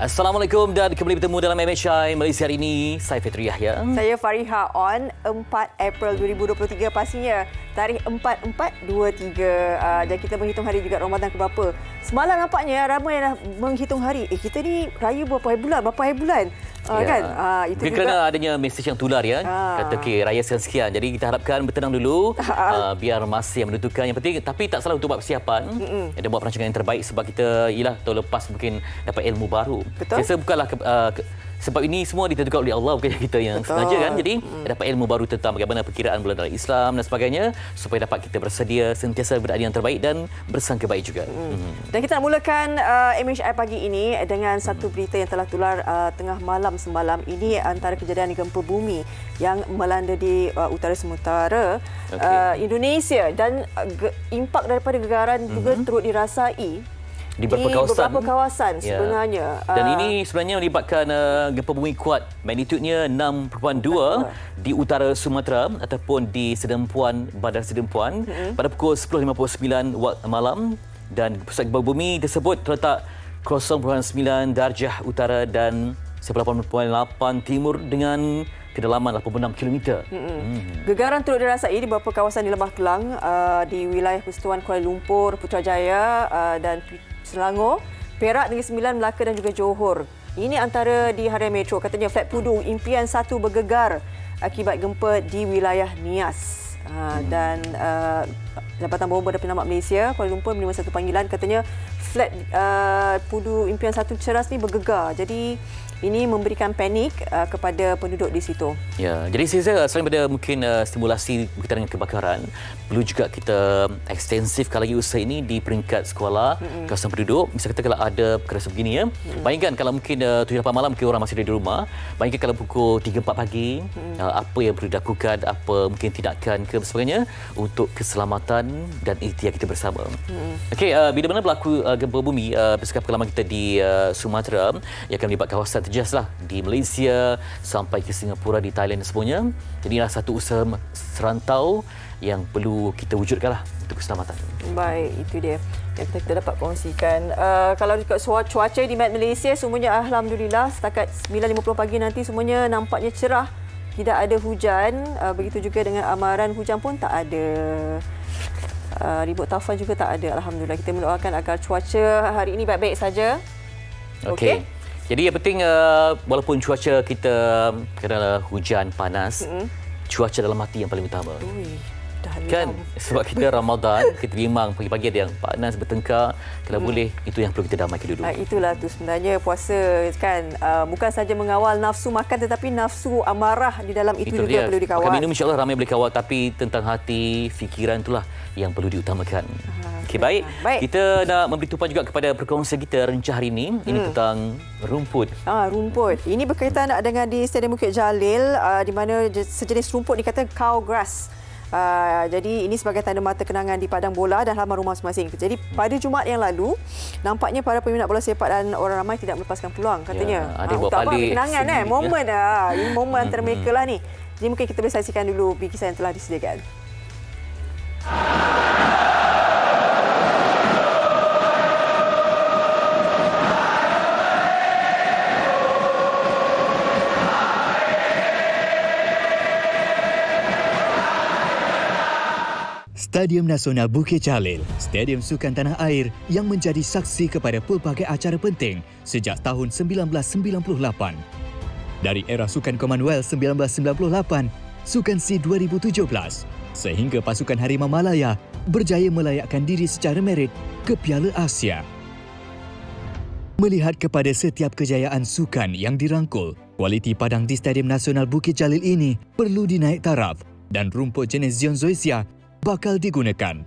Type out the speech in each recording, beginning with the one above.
Assalamualaikum dan kembali bertemu dalam MHI Malaysia hari ini. Saya Fitri Yahya. Saya Fariha On. 4 April 2023 pastinya. Tarikh 4/4/23. Dan kita menghitung hari juga Ramadan ke berapa. Semalam nampaknya ramai yang dah menghitung hari. Kita ni raya berapa hari bulan? Berapa hari bulan? Kan? Itu juga kerana adanya mesej yang tular ya. Kata raya sekian-sekian. Jadi kita harapkan bertenang dulu. Biar masa yang menentukan yang penting. Tapi tak salah untuk buat persiapan. Dan buat perancangan yang terbaik sebab kita tahun lepas mungkin dapat ilmu baru. Betul. Saya bukanlah sebab ini semua ditentukan oleh Allah, bukan kita yang sengaja kan. Jadi dapat ilmu baru tentang bagaimana perkiraan bulan dalam Islam dan sebagainya supaya dapat kita bersedia sentiasa berada yang terbaik dan bersangka baik juga. Dan kita nak mulakan MHI pagi ini dengan satu berita yang telah tular tengah malam semalam. Ini antara kejadian gempa bumi yang melanda di utara semutara Indonesia dan impak daripada gegaran juga turut dirasai di beberapa kawasan sebenarnya. Dan ini sebenarnya melibatkan gempa bumi kuat magnitudnya 6.2 di utara Sumatera ataupun di Sedempuan, Bandar Sedempuan pada pukul 10.59 waktu malam, dan pusat gempa bumi tersebut terletak 0.9 darjah utara dan 8.8 timur dengan kedalaman 86 km. Gegaran turut dirasai di beberapa kawasan di Lembah Kelang, di wilayah Persekutuan Kuala Lumpur, Putrajaya dan Selangor, Perak, Negeri Sembilan, Melaka dan juga Johor. Ini antara di Harian Metro. Katanya flat Pudu Impian 1 bergegar akibat gempa di wilayah Nias. Dan Jabatan Bomba dan Penyelamat Malaysia Kuala Lumpur menerima satu panggilan. Katanya flat Pudu Impian 1 Ceras ni bergegar. Jadi ini memberikan panik kepada penduduk di situ. Ya, jadi saya selain pada mungkin stimulasi berkaitan dengan kebakaran, perlu juga kita ekstensifkan lagi usaha ini di peringkat sekolah, kawasan penduduk. Misalnya kita kalau ada perkara sebegini ya. Bayangkan kalau mungkin 7-8 malam mungkin orang masih ada di rumah. Bayangkan kalau pukul 3-4 pagi, apa yang perlu dilakukan, apa mungkin tindakan ke sebagainya untuk keselamatan dan ikhtiar kita bersama. Okey, bila mana berlaku gempa bumi berdasarkan pengalaman kita di Sumatera, yang akan melibatkan kawasan terjejas di Malaysia sampai ke Singapura, di Thailand dan semuanya. Jadi inilah satu usaha serantau yang perlu kita wujudkanlah untuk keselamatan. Baik, itu dia yang kita dapat kongsikan. Kalau dekat cuaca di Malaysia semuanya alhamdulillah setakat 9.50 pagi nanti semuanya nampaknya cerah. Tidak ada hujan. Begitu juga dengan amaran hujan pun tak ada. Ribut taufan juga tak ada. Alhamdulillah. Kita mendoakan agar cuaca hari ini baik-baik saja. Okey. Jadi yang penting walaupun cuaca kita kena hujan, panas, cuaca dalam hati yang paling utama. Kan sebab kita Ramadan, kita memang pagi-pagi ada yang panas, bertengkar. Kalau boleh itu yang perlu kita damaikan dulu. Itulah tu sebenarnya puasa kan, bukan saja mengawal nafsu makan tetapi nafsu amarah di dalam itu juga perlu dikawal. Makan minum insya-Allah ramai boleh kawal, tapi tentang hati, fikiran itulah yang perlu diutamakan. Okey, baik. Kita nak memberi tumpuan juga kepada perkongsian kita rencah hari ini. Ini tentang rumput. Rumput. Ini berkaitan dengan di Stadium Bukit Jalil, di mana sejenis rumput dikatakan cow grass. Jadi ini sebagai tanda mata kenangan di padang bola dan halaman rumah masing-masing. Jadi pada Jumaat yang lalu, nampaknya para peminat bola sepak dan orang ramai tidak melepaskan peluang katanya. Ada buat balik kenangan momen ini momen antara mereka lah ni. Jadi mungkin kita boleh saksikan dulu bingkisan yang telah disediakan. Stadium Nasional Bukit Jalil, stadium sukan tanah air yang menjadi saksi kepada pelbagai acara penting sejak tahun 1998. Dari era Sukan Commonwealth 1998, Sukan SEA 2017, sehingga pasukan Harimau Malaya berjaya melayakkan diri secara merit ke Piala Asia. Melihat kepada setiap kejayaan sukan yang dirangkul, kualiti padang di Stadium Nasional Bukit Jalil ini perlu dinaik taraf dan rumput jenis Zionzoysia bakal digunakan.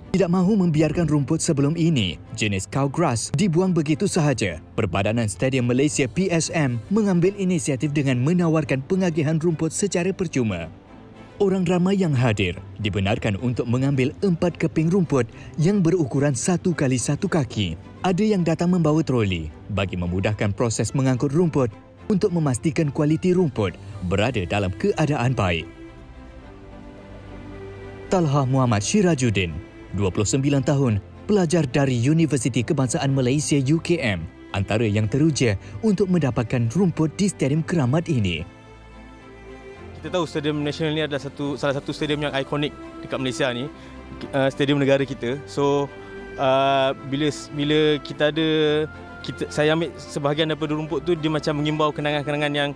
Tidak mahu membiarkan rumput sebelum ini, jenis cow grass, dibuang begitu sahaja. Perbadanan Stadium Malaysia PSM mengambil inisiatif dengan menawarkan pengagihan rumput secara percuma. Orang ramai yang hadir dibenarkan untuk mengambil 4 keping rumput yang berukuran 1 kali 1 kaki. Ada yang datang membawa troli bagi memudahkan proses mengangkut rumput untuk memastikan kualiti rumput berada dalam keadaan baik. Talha Muhammad Syirajuddin, 29 tahun, pelajar dari Universiti Kebangsaan Malaysia UKM, antara yang teruja untuk mendapatkan rumput di Stadium Keramat ini. Kita tahu Stadium Nasional ni adalah salah satu stadium yang ikonik dekat Malaysia ni, stadium negara kita. So bila kita ada, saya ambil sebahagian daripada rumput tu, dia macam mengimbau kenangan-kenangan yang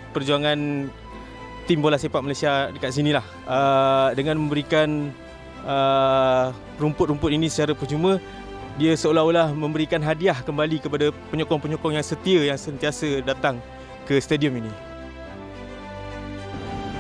perjuangan tim bola sepak Malaysia dekat sinilah. Dengan memberikan rumput-rumput ini secara percuma, dia seolah-olah memberikan hadiah kembali kepada penyokong-penyokong yang setia yang sentiasa datang ke stadium ini.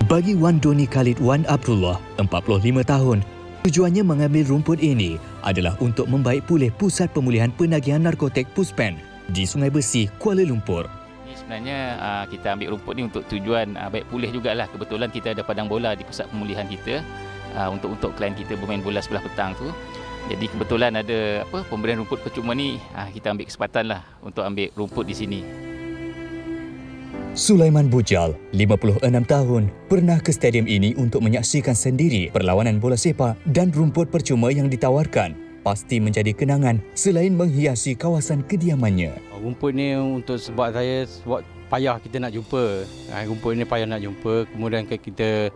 Bagi Wan Doni Khalid Wan Abdullah, 45 tahun, tujuannya mengambil rumput ini adalah untuk membaik pulih Pusat Pemulihan Penagihan Narkotik Puspen di Sungai Besi, Kuala Lumpur. Sebenarnya kita ambil rumput ni untuk tujuan baik pulih jugalah. Kebetulan kita ada padang bola di pusat pemulihan kita untuk klien kita bermain bola sebelah petang tu. Jadi kebetulan ada pemberian rumput percuma ni, kita ambil kesempatan lah untuk ambil rumput di sini. Sulaiman Bujal, 56 tahun, pernah ke stadium ini untuk menyaksikan sendiri perlawanan bola sepak dan rumput percuma yang ditawarkan pasti menjadi kenangan selain menghiasi kawasan kediamannya. Rumput ni untuk sebab payah kita nak jumpa. Rumput ni payah nak jumpa. Kemudian kita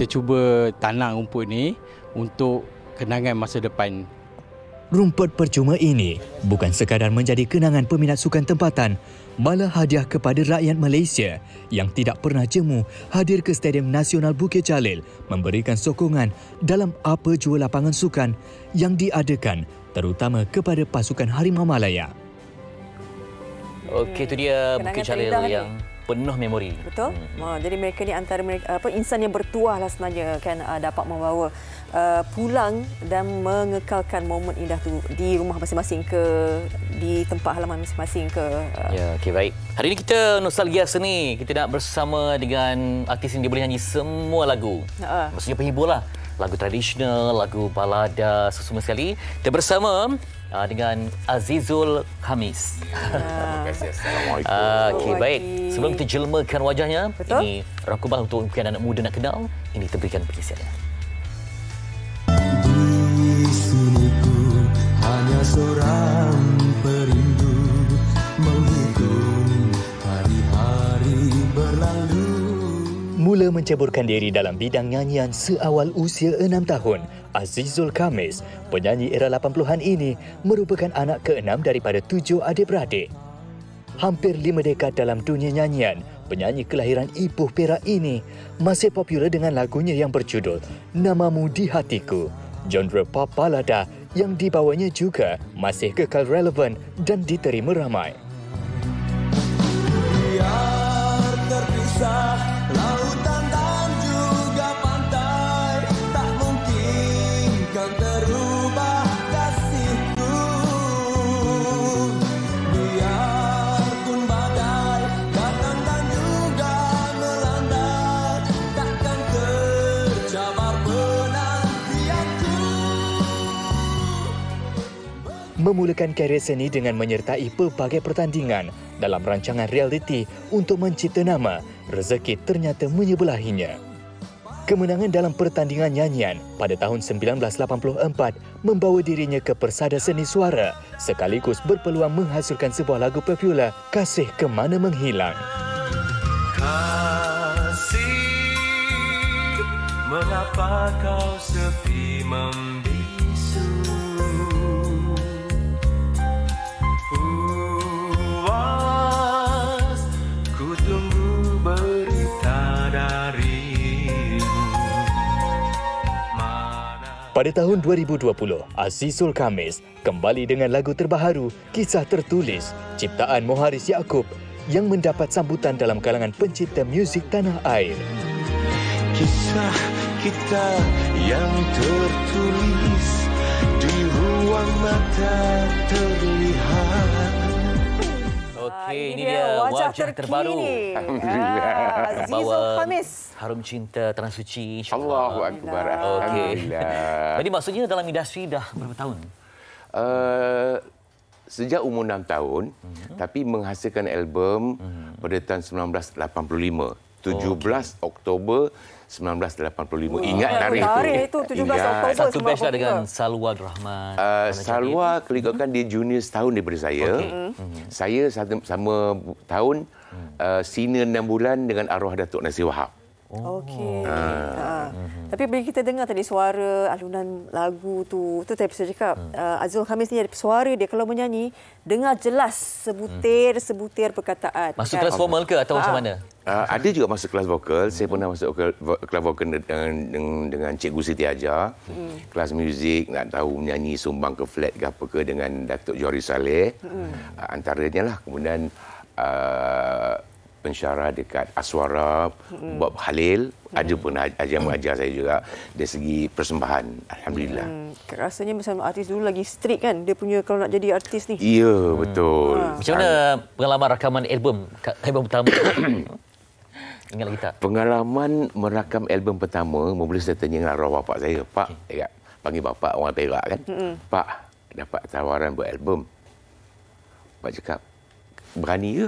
cuba tanam rumput ni untuk kenangan masa depan. Rumput percuma ini bukan sekadar menjadi kenangan peminat sukan tempatan, malah hadiah kepada rakyat Malaysia yang tidak pernah jemu hadir ke Stadium Nasional Bukit Jalil memberikan sokongan dalam apa jua lapangan sukan yang diadakan, terutama kepada pasukan Harimau Malaya. Okey, itu dia Bukit Jalil yang penuh memori. Betul. Jadi mereka ni antara insan yang bertuah lah sebenarnya, kan, dapat membawa pulang dan mengekalkan momen indah tu di rumah masing-masing di tempat halaman masing-masing Ya, okey, baik. Hari ini kita nostalgia seni. Kita nak bersama dengan artis yang dia boleh nyanyi semua lagu. Maksudnya penghibur lah. Lagu tradisional, lagu balada, semua sekali. Kita bersama dengan Azizul Khamis. Terima kasih. Assalamualaikum. Okey, baik. Sebelum kita jelmakan wajahnya, betul? Ini rangkuman untuk mungkin anak muda nak kenal. Ini kita berikan perkisiannya. Di sini ku hanya seorang perindu menghitung hari-hari berlalu. Mula menceburkan diri dalam bidang nyanyian seawal usia 6 tahun, Azizul Khamis, penyanyi era 80-an ini merupakan anak ke-6 daripada 7 adik-beradik. Hampir 5 dekad dalam dunia nyanyian, penyanyi kelahiran Ipoh Perak ini masih popular dengan lagunya yang berjudul Namamu di Hatiku. Genre pop balada yang dibawanya juga masih kekal relevan dan diterima ramai. Biar terpisah lautan dan juga pantai, tak mungkin kan terubah kasihku. Biarpun badai datang dan juga melanda, takkan tercabar penantianku. Memulakan karya seni dengan menyertai pelbagai pertandingan dalam rancangan realiti untuk mencipta nama, rezeki ternyata menyebelahinya. Kemenangan dalam pertandingan nyanyian pada tahun 1984 membawa dirinya ke persada seni suara sekaligus berpeluang menghasilkan sebuah lagu popular, Kasih Kemana Menghilang. Kasih, mengapa kau sepi membisu? Puas, ku tunggu berita darimu. Pada tahun 2020, Azizul Khamis kembali dengan lagu terbaharu Kisah Tertulis ciptaan Moharis Yaakob yang mendapat sambutan dalam kalangan pencipta muzik tanah air. Kisah kita yang tertulis di ruang mata terlihat. Okey, ini dia wajah terbaru. Alhamdulillah. Azizul Khamis. Harum cinta Tanah Suci, insya-Allah. Allahu Akbar. Okey. Alhamdulillah. Jadi maksudnya dalam industri dah berapa tahun? Sejak umur 6 tahun, tapi menghasilkan album pada tahun 1985. 17 Oktober 1985. Ingat tarikh itu 17 Oktober. Satu batch lah dengan Salwa Rahman. Salwa, kalau ikutkan dia junior setahun daripada saya. Saya sama tahun, senior 6 bulan dengan arwah Datuk Nasir Wahab. Okey. Tapi bila kita dengar tadi suara alunan lagu tu tadi saya cakap Azul Khamis ni ada suara dia kalau menyanyi dengar jelas sebutir perkataan. Masuk kelas formal ke atau macam mana? Ada juga masuk kelas vokal. Saya pernah masuk kelas vokal dengan Cikgu Siti Ajar. Kelas muzik, nak tahu menyanyi sumbang ke flat ke apa ke dengan Datuk Johari Saleh. Antaranya lah. Kemudian pensyarah dekat Aswara, Bob Khalil, ada pun ajar mengajar saya juga dari segi persembahan. Alhamdulillah. Rasanya macam artis dulu lagi strict kan, dia punya kalau nak jadi artis ni. Ya, betul. Macam mana pengalaman rakaman album pertama? Ingat lagi tak? Pengalaman merakam album pertama, mula saya tanya dengan arwah bapak saya. Pak, panggil bapak orang Perak kan. Pak, dapat tawaran buat album. Pak cakap, berani ke?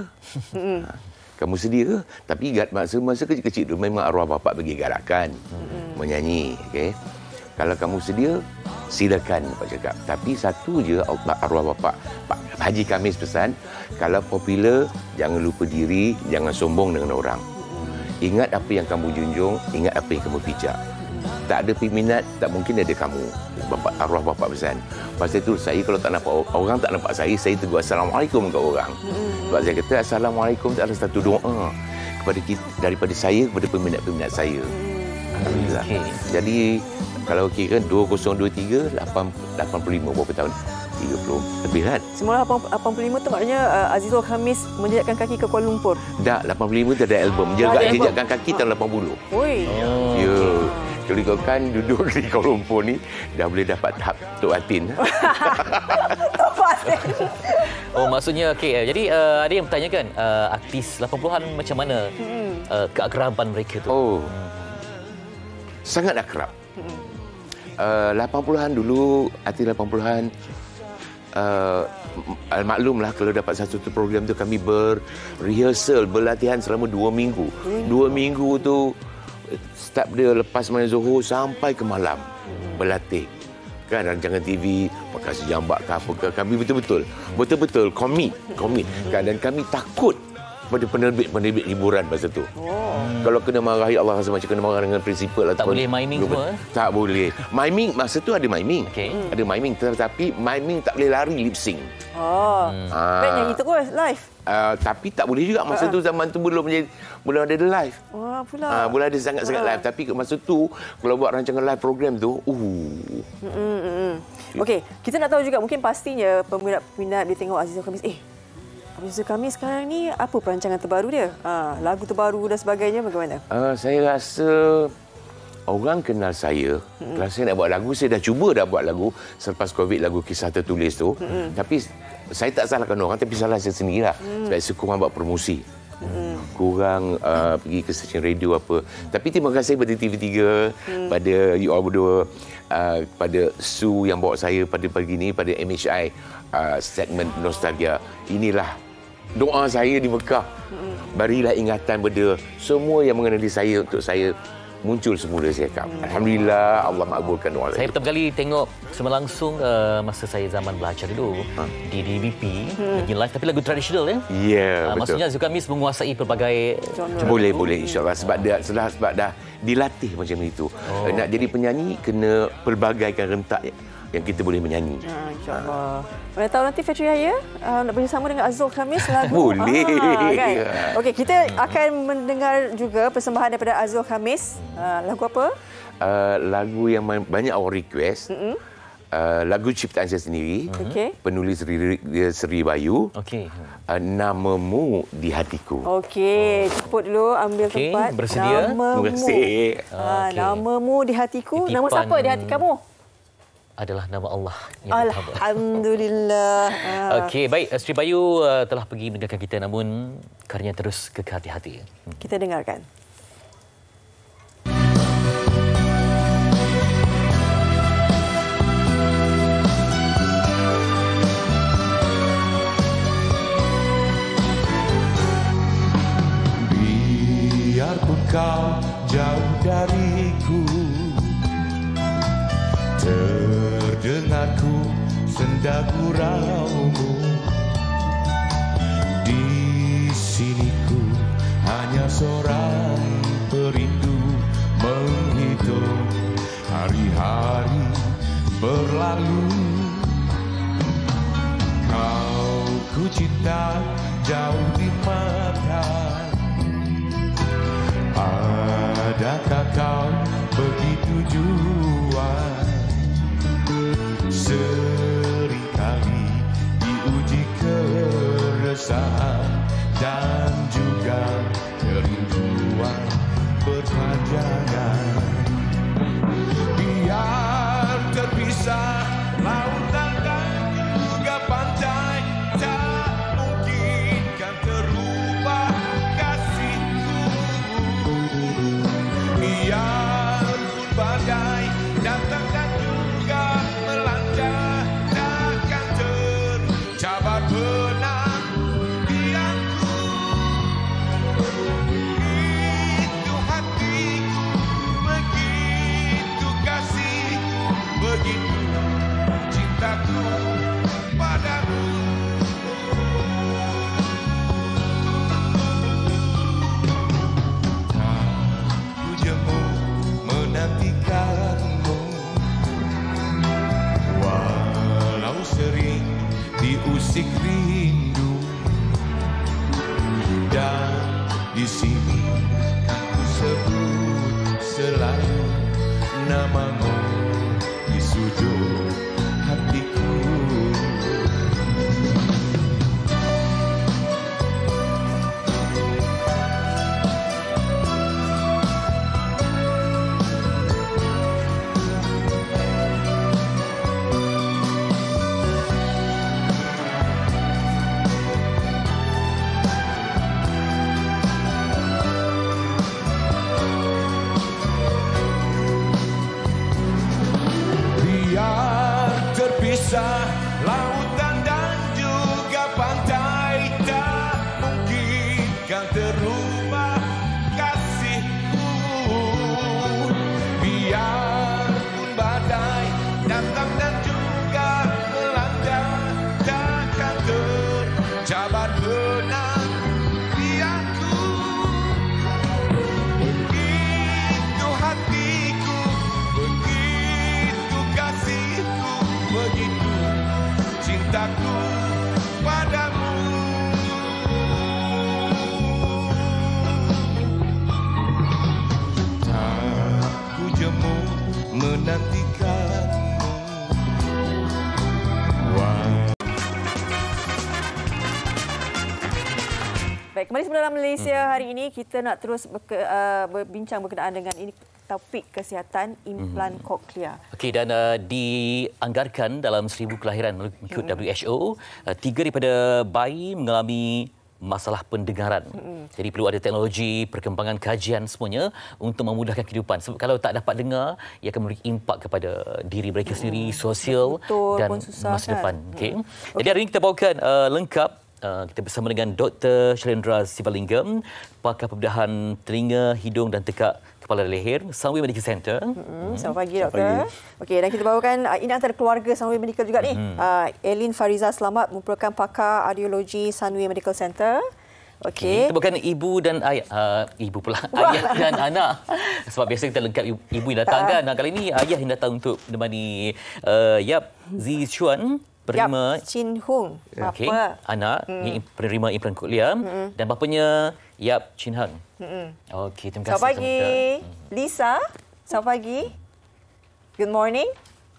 Kamu sedia ke? Tapi masa kecil-kecil tu memang arwah bapak bagi galakan menyanyi. Okay? Kalau kamu sedia, silakan, Pak cakap. Tapi satu je arwah bapak, Pak Haji Khamis pesan, kalau popular, jangan lupa diri, jangan sombong dengan orang. Ingat apa yang kamu junjung, ingat apa yang kamu pijak. Tak ada peminat, tak mungkin ada kamu. Arwah bapak pesan. Pasal itu saya kalau tak nampak orang tak nampak saya tegur Assalamualaikum ke orang. Sebab saya kata Assalamualaikum itu adalah satu doa kepada kita, daripada saya kepada peminat-peminat saya. Alhamdulillah. Jadi kalau kira 2023 85 berapa tahun? 30 lebih kan? Semula 85 tu maknanya Azizul Khamis menjejakkan kaki ke Kuala Lumpur. Tak, 85 tu ada album. Jejakkan kaki tahun 80. Oi. Ya. Kalau kau kan duduk di Kuala Lumpur ni dah boleh dapat tahap Tok Atin. Oh, maksudnya okey. Jadi ada yang bertanyakan artis 80-an macam mana keakraban mereka tu? Oh. Sangat akrab. 80-an dulu, artis 80-an maklumlah kalau dapat satu program tu kami berrehearsal, berlatihan selama 2 minggu. 2 minggu tu start dia lepas main Zohor sampai ke malam berlatih. Kan rancangan TV, pakai sejambak ke apa ke, kami betul-betul komit. Kan, dan kami takut pada penerbit hiburan masa tu. Kalau kena marahi, Allah rasa macam kena marah dengan prinsipal. Tak boleh miming semua? Tak boleh. Miming, masa tu ada miming. Okay. Ada miming, tetapi miming tak boleh lari lip sync. Baik nyanyi terus live. Tapi tak boleh juga. Masa tu zaman tu belum ada live. Pula. Belum ada sangat-sangat live. Tapi masa tu, kalau buat rancangan live program tu, Okey, kita nak tahu juga, mungkin pastinya peminat-peminat dia tengok Azizul Khamis. Azizul Khamis sekarang ni apa perancangan terbaru dia? Lagu terbaru dan sebagainya bagaimana? Saya rasa orang kenal saya. Kalau saya nak buat lagu, saya dah cuba buat lagu selepas COVID, lagu Kisah Tertulis tu. Tapi saya tak salahkan orang, tapi salah saya sendirilah. Sebab saya kurang buat promosi. Kurang pergi ke stesen radio apa. Tapi terima kasih pada TV3, pada you all berdua, pada Su yang bawa saya pada pagi ni, pada MHI segmen Nostalgia. Inilah doa saya di Mekah. Berilah ingatan pada semua yang mengenali saya untuk saya muncul semula saya cakap. Alhamdulillah, Allah makbulkan doa saya. Saya pertama kali tengok semua langsung masa saya zaman belajar dulu di DBP, nyanyi live, tapi lagu tradisional ya? Ya, betul. Maksudnya Azizul Khamis menguasai pelbagai Boleh insya-Allah sebab dah dilatih macam itu. Nak jadi penyanyi kena pelbagaikan rentak yang kita boleh menyanyi. InsyaAllah. Mana tahu nanti Fitri Raya nak bersama dengan Azizul Khamis lagu. Boleh. Kan? Okey, kita akan mendengar juga persembahan daripada Azizul Khamis. Lagu apa? Lagu yang banyak orang request. Lagu ciptaan saya sendiri. Penulis lirik dia Seri Bayu. Namamu di Hatiku. Okey, ceput dulu ambil tempat. Bersedia? Namamu. Terima kasih. Namamu di hatiku. Titipan. Nama siapa di hati kamu? Adalah nama Allah yang Alhamdulillah. Okey, baik. Sri Bayu telah pergi meninggalkan kita, namun karyanya terus kekal di hati. Kita dengarkan. Biarpun kau jauh dariku, terdengarku senda guraumu. Di sini ku hanya seorang perindu, menghitung hari-hari berlalu. Kau ku cinta jauh di mata, adakah kau begitu jua? Seringkali diuji keresahan dan juga kerinduan berpanjangan. Biar terpisah lautan dan juga pantai, tak mungkin kan terubah kasihku. Biarpun badai datang dan juga melanda, takkan tercabar benang biangku. Begitu hatiku, begitu kasihku, begitu cintaku padamu. Aku jemu menantikanmu, walau sering diusik rindu. Dan di sini kan ku sebut selalu namamu di sudut hatiku. Biar terpisah lautan dan juga pantai, tak mungkin kan terubah kasihku. Biarpun badai datang dan juga melanda, takkan tercabar benang biangku. Begitu hatiku, begitu kasihku, begitu cintaku padamu. Tak ku jemu menantikanmu. Baik, kembali semula dalam Malaysia hari ini kita nak terus berbincang berkenaan dengan ini topik kesihatan implan koklea. Okey, dan dianggarkan dalam 1000 kelahiran mengikut WHO, 3 daripada bayi mengalami masalah pendengaran. Jadi perlu ada teknologi, perkembangan kajian semuanya untuk memudahkan kehidupan. Sebab kalau tak dapat dengar, ia akan memberi impak kepada diri mereka sendiri, sosial dan masa depan. Okey. Jadi hari ini kita bawakan lengkap. Kita bersama dengan Dr. Shalendra Sivalingam, pakar pembedahan telinga, hidung dan tekak kepala dan leher, Sunway Medical Center. Selamat pagi, Doktor. Okey, dan kita bawakan ini antara keluarga Sunway Medical juga ni. Elin Fariza Selamat merupakan pakar audiologi Sunway Medical Center. Okey. Kita bukan ibu dan ayah, ibu pula, ayah dan anak. Sebab biasa kita lengkap ibu yang datang kan. Kali ini ayah yang datang untuk menemani Yap Zi Chuan, penerima Chin Hung, bapa. Anak penerima implan koklea dan bapanya Yap Chin Hung. Okey, terima kasih. Selamat pagi. Lisa, selamat pagi. Good morning.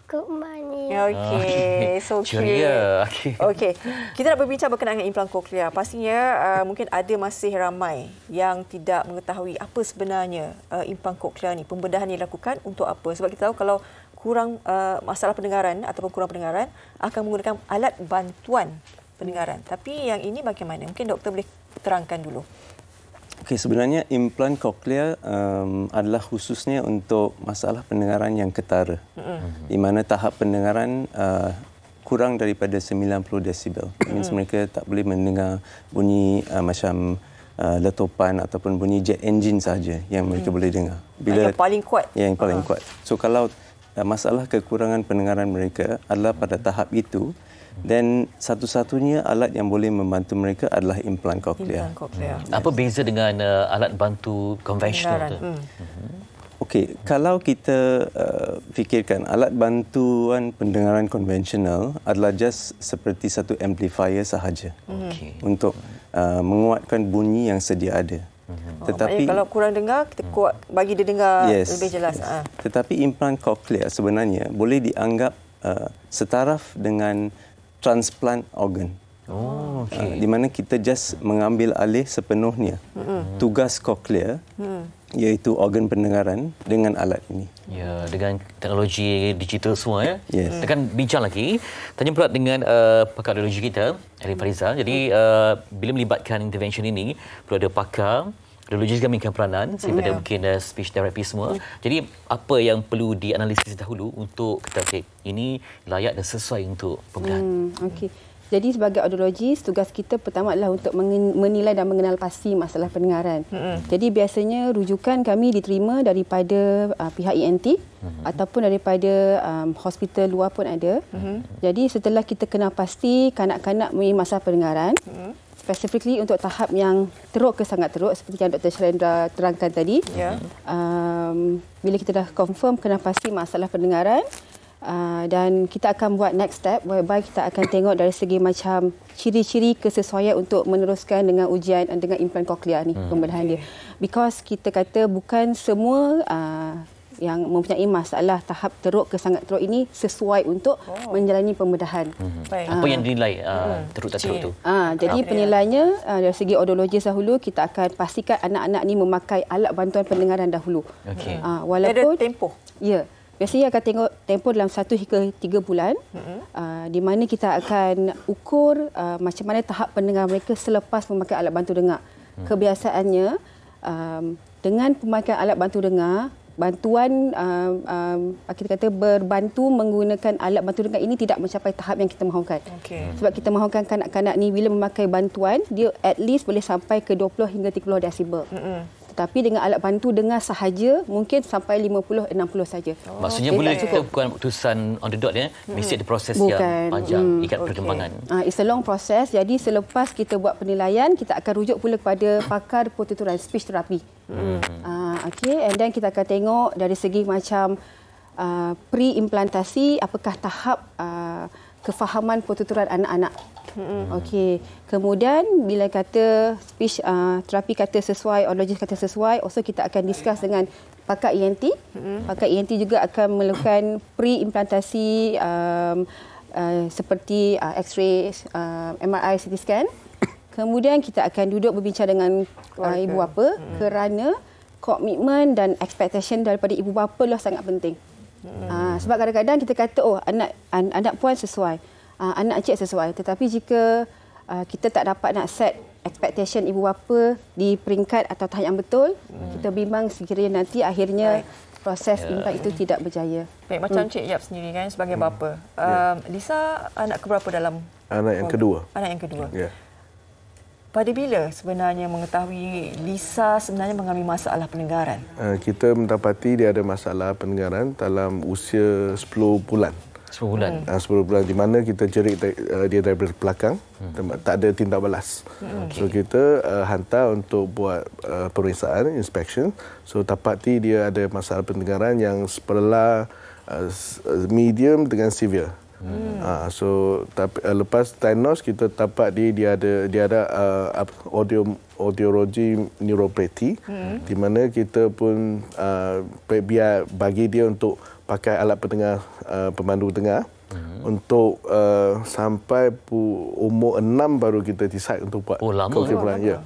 Good morning. Okey, so cute. Ceria. Okey, kita nak berbincang berkenaan dengan implan koklea. Pastinya mungkin ada masih ramai yang tidak mengetahui apa sebenarnya implan koklea ni. Pembedahan yang dilakukan untuk apa? Sebab kita tahu kalau kurang masalah pendengaran ataupun kurang pendengaran akan menggunakan alat bantuan pendengaran. Tapi yang ini bagaimana? Mungkin doktor boleh terangkan dulu. Okey, sebenarnya implan koklea adalah khususnya untuk masalah pendengaran yang ketara. Di mana tahap pendengaran kurang daripada 90 desibel. Means mereka tak boleh mendengar bunyi macam letupan ataupun bunyi jet engine sahaja yang mereka boleh dengar. Yang paling kuat. Yang paling kuat. So kalau masalah kekurangan pendengaran mereka adalah pada tahap itu, dan satu-satunya alat yang boleh membantu mereka adalah implan koklear. Apa beza dengan alat bantu konvensional tu? Okey, kalau kita fikirkan alat bantuan pendengaran konvensional adalah just seperti satu amplifier sahaja untuk menguatkan bunyi yang sedia ada. Tetapi kalau kurang dengar, kita kuat bagi dia dengar lebih jelas. Tetapi implan koklear sebenarnya boleh dianggap setaraf dengan transplant organ. Di mana kita just mengambil alih sepenuhnya tugas koklear, iaitu organ pendengaran dengan alat ini. Ya, dengan teknologi digital semua ya. Yes. Kita akan bincang lagi. Tanya pula dengan pakar audiologi kita, Arif Farizal. Jadi bila melibatkan intervention ini, perlu ada pakar audiologi juga mainkan peranan daripada mungkin speech therapy semua. Jadi apa yang perlu dianalisis dahulu untuk kita okay, ini layak dan sesuai untuk pembedahan. Okey. Jadi sebagai audiologis, tugas kita pertama adalah untuk menilai dan mengenal pasti masalah pendengaran. Jadi biasanya rujukan kami diterima daripada pihak ENT ataupun daripada hospital luar pun ada. Jadi setelah kita kenal pasti kanak-kanak mempunyai masalah pendengaran, specifically untuk tahap yang teruk ke sangat teruk seperti yang Dr. Shalendra terangkan tadi. Bila kita dah confirm kenal pasti masalah pendengaran, dan kita akan buat next step whereby kita akan tengok dari segi macam ciri-ciri kesesuaian untuk meneruskan dengan ujian dengan implan koklear ni, pembedahan dia. Because kita kata bukan semua yang mempunyai masalah tahap teruk ke sangat teruk ini sesuai untuk menjalani pembedahan. Apa yang dinilai teruk tak teruk tu? Jadi penilaiannya dari segi audiologis dahulu kita akan pastikan anak-anak ni memakai alat bantuan pendengaran dahulu. Walaupun ada tempoh. Ya. Biasanya akan tengok tempoh dalam 1 hingga 3 bulan, di mana kita akan ukur macam mana tahap pendengar mereka selepas memakai alat bantu dengar. Kebiasaannya, dengan pemakaian alat bantu dengar, bantuan kita kata berbantu menggunakan alat bantu dengar ini tidak mencapai tahap yang kita mahukan. Sebab kita mahukan kanak-kanak ni bila memakai bantuan, dia at least boleh sampai ke 20 hingga 30 desibel. Tetapi dengan alat bantu dengar sahaja mungkin sampai 50-60 saja. Maksudnya boleh kita bukan keputusan on the dot ya, mesti ada proses yang panjang, ikat perkembangan. It's a long process. Jadi selepas kita buat penilaian, kita akan rujuk pula kepada pakar pertuturan speech therapy. And then kita akan tengok dari segi macam pre-implantasi, apakah tahap kefahaman pertuturan anak-anak. Kemudian bila kata speech terapi kata sesuai, audiologis kata sesuai, also kita akan discuss dengan pakar ENT. Pakar ENT juga akan melakukan pre-implantasi seperti X-ray, MRI, CT scan. Kemudian kita akan duduk berbincang dengan ibu bapa kerana komitmen dan expectation daripada ibu bapa lah sangat penting. Sebab kadang-kadang kita kata anak puan sesuai, anak cik sesuai, tetapi jika kita tak dapat nak set expectation ibu bapa di peringkat atau tahap yang betul, kita bimbang sekiranya nanti akhirnya proses implan itu tidak berjaya. Baik, macam Cik Yap sendiri kan sebagai bapa. Lisa anak keberapa dalam? Anak yang kedua. Anak yang kedua. Pada bila sebenarnya mengetahui Lisa sebenarnya mengalami masalah pendengaran? Kita mendapati dia ada masalah pendengaran dalam usia 10 bulan. 10 bulan. 10 bulan di mana kita jerit dia daripada belakang, tak ada tindak balas. So kita hantar untuk buat pemeriksaan, inspection. So dapati dia ada masalah pendengaran yang sebelah medium dengan severe. So lepas diagnose kita dapat dia ada audiology neuropathy, di mana kita pun biar bagi dia untuk pakai alat pendengar pemandu dengar untuk sampai umur 6 baru kita decide untuk buat konfigurasi.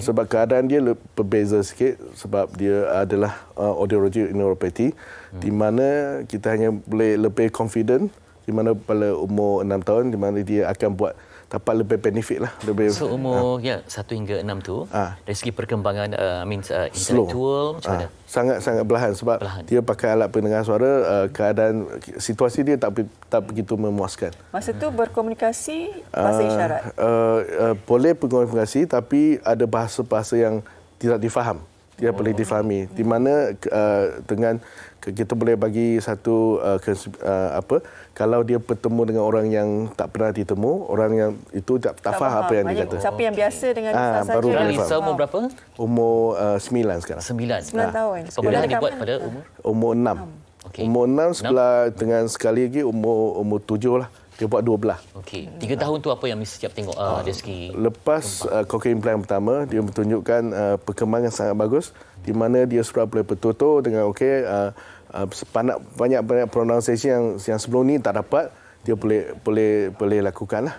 Sebab keadaan dia berbeza sikit sebab dia adalah audiology neuropathy, di mana kita hanya boleh lebih confident di mana pada umur 6 tahun di mana dia akan buat dapat lebih benefit lah. Lebih, so umur 1 hingga 6 tu, dari segi perkembangan intelektual macam mana? Sangat-sangat belahan sebab dia pakai alat pendengar suara, keadaan situasi dia tak begitu memuaskan. Masa tu berkomunikasi bahasa isyarat? Boleh berkomunikasi tapi ada bahasa-bahasa yang tidak difaham. Dia boleh difahami. Di mana dengan kita boleh bagi satu kalau dia bertemu dengan orang yang tak pernah ditemu, orang yang itu tak faham apa yang dia kata. Siapa yang biasa dengan Lisa saja. Baru Lisa umur berapa? Umur 9 sekarang. 9 tahun. Pembedahan dibuat pada umur 6. Okay. Umur 6 sebelah dengan sekali lagi umur 7 lah. Dia buat 2 belah. Okey. 3 tahun tu apa yang mesti siap tengok dari segi lepas cochlear implant pertama, dia menunjukkan perkembangan sangat bagus di mana dia sudah boleh bertutur dengan banyak pronunciation yang sebelum ni tak dapat, dia boleh lakukan lah.